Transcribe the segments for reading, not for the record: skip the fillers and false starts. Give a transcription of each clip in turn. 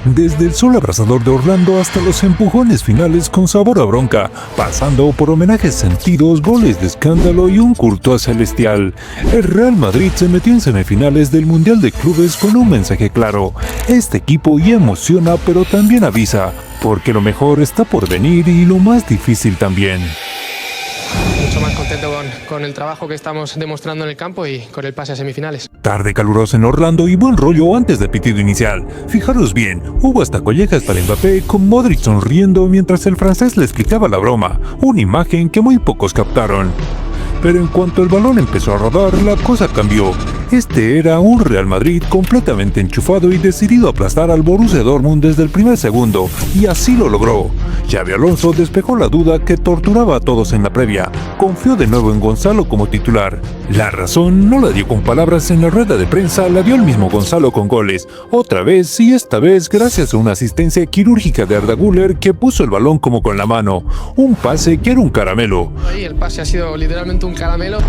Desde el sol abrasador de Orlando hasta los empujones finales con sabor a bronca, pasando por homenajes sentidos, goles de escándalo y un Courtois celestial, el Real Madrid se metió en semifinales del Mundial de Clubes con un mensaje claro. Este equipo ya emociona pero también avisa, porque lo mejor está por venir y lo más difícil también. Mucho más contento con el trabajo que estamos demostrando en el campo y con el pase a semifinales. Tarde calurosa en Orlando y buen rollo antes del pitido inicial. Fijaros bien, hubo hasta collejas para Mbappé con Modric sonriendo mientras el francés le explicaba la broma, una imagen que muy pocos captaron. Pero en cuanto el balón empezó a rodar, la cosa cambió. Este era un Real Madrid completamente enchufado y decidido a aplastar al Borussia Dortmund desde el primer segundo, y así lo logró. Xabi Alonso despejó la duda que torturaba a todos en la previa. Confió de nuevo en Gonzalo como titular. La razón no la dio con palabras en la rueda de prensa, la dio el mismo Gonzalo con goles. Otra vez, y esta vez gracias a una asistencia quirúrgica de Arda Güler que puso el balón como con la mano. Un pase que era un caramelo. Ahí el pase ha sido literalmente un caramelo.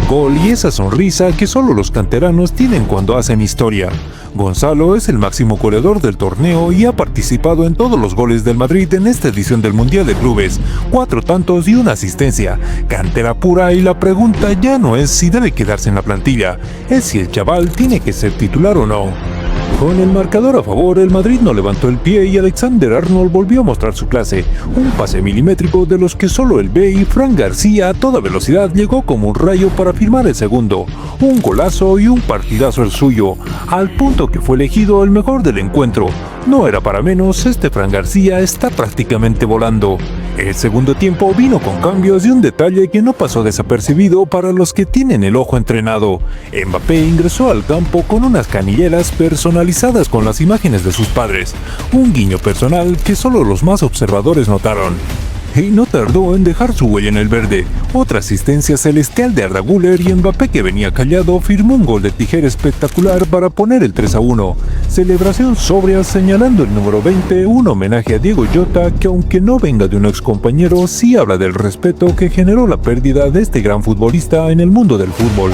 Gol y esa sonrisa que solo los canteranos tienen cuando hacen historia. Gonzalo es el máximo goleador del torneo y ha participado en todos los goles del Madrid en esta edición del Mundial de Clubes, 4 tantos y una asistencia, cantera pura, y la pregunta ya no es si debe quedarse en la plantilla, es si el chaval tiene que ser titular o no. Con el marcador a favor, el Madrid no levantó el pie y Alexander-Arnold volvió a mostrar su clase. Un pase milimétrico de los que solo él ve y Fran García a toda velocidad llegó como un rayo para firmar el segundo. Un golazo y un partidazo el suyo, al punto que fue elegido el mejor del encuentro. No era para menos, este Fran García está prácticamente volando. El segundo tiempo vino con cambios y un detalle que no pasó desapercibido para los que tienen el ojo entrenado. Mbappé ingresó al campo con unas canilleras personalizadas con las imágenes de sus padres, un guiño personal que solo los más observadores notaron. Y no tardó en dejar su huella en el verde. Otra asistencia celestial de Arda Güler y Mbappé, que venía callado, firmó un gol de tijera espectacular para poner el 3-1. Celebración sobria señalando el número 20, un homenaje a Diego Jota que, aunque no venga de un excompañero, sí habla del respeto que generó la pérdida de este gran futbolista en el mundo del fútbol.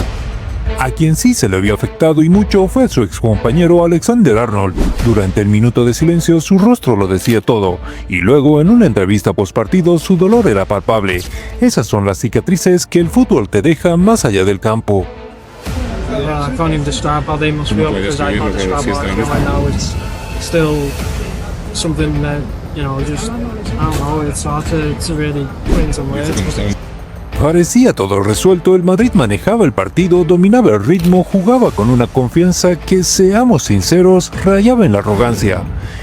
A quien sí se le vio afectado y mucho fue su excompañero Alexander-Arnold. Durante el minuto de silencio su rostro lo decía todo, y luego en una entrevista postpartido su dolor era palpable. Esas son las cicatrices que el fútbol te deja más allá del campo. I can't even describe how they must feel, because I can't describe what I feel right now. It's still something that, just, I don't know, it's hard to really put into words. Parecía todo resuelto, el Madrid manejaba el partido, dominaba el ritmo, jugaba con una confianza que, seamos sinceros, rayaba en la arrogancia.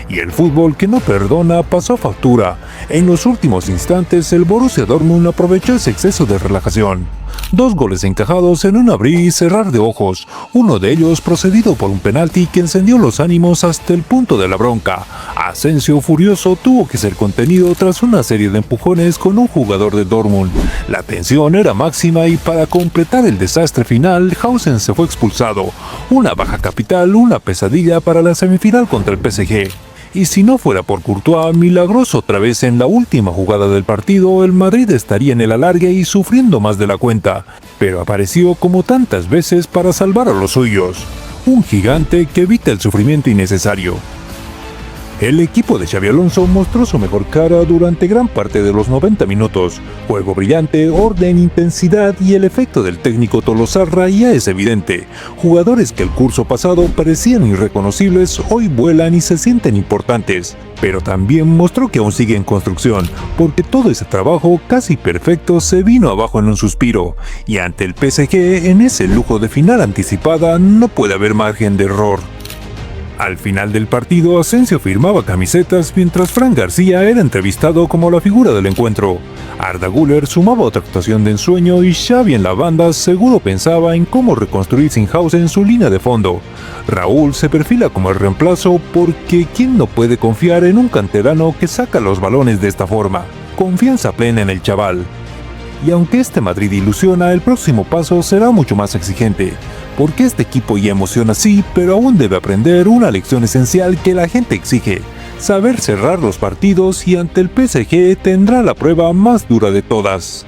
Y el fútbol que no perdona pasó factura. En los últimos instantes el Borussia Dortmund aprovechó ese exceso de relajación. 2 goles encajados en un abrir y cerrar de ojos, uno de ellos procedido por un penalti que encendió los ánimos hasta el punto de la bronca. Asensio, furioso, tuvo que ser contenido tras una serie de empujones con un jugador de Dortmund. La tensión era máxima y para completar el desastre final, Hausen se fue expulsado. Una baja capital, una pesadilla para la semifinal contra el PSG. Y si no fuera por Courtois, milagroso otra vez en la última jugada del partido, el Madrid estaría en el alargue y sufriendo más de la cuenta. Pero apareció como tantas veces para salvar a los suyos. Un gigante que evita el sufrimiento innecesario. El equipo de Xabi Alonso mostró su mejor cara durante gran parte de los 90 minutos. Juego brillante, orden, intensidad y el efecto del técnico Tolosarra ya es evidente. Jugadores que el curso pasado parecían irreconocibles hoy vuelan y se sienten importantes. Pero también mostró que aún sigue en construcción, porque todo ese trabajo casi perfecto se vino abajo en un suspiro. Y ante el PSG, en ese lujo de final anticipada, no puede haber margen de error. Al final del partido, Asensio firmaba camisetas mientras Fran García era entrevistado como la figura del encuentro. Arda Güler sumaba otra actuación de ensueño y Xavi en la banda seguro pensaba en cómo reconstruir sin Hausen su línea de fondo. Raúl se perfila como el reemplazo porque ¿quién no puede confiar en un canterano que saca los balones de esta forma? Confianza plena en el chaval. Y aunque este Madrid ilusiona, el próximo paso será mucho más exigente, porque este equipo ya emociona sí, pero aún debe aprender una lección esencial que la gente exige: saber cerrar los partidos, y ante el PSG tendrá la prueba más dura de todas.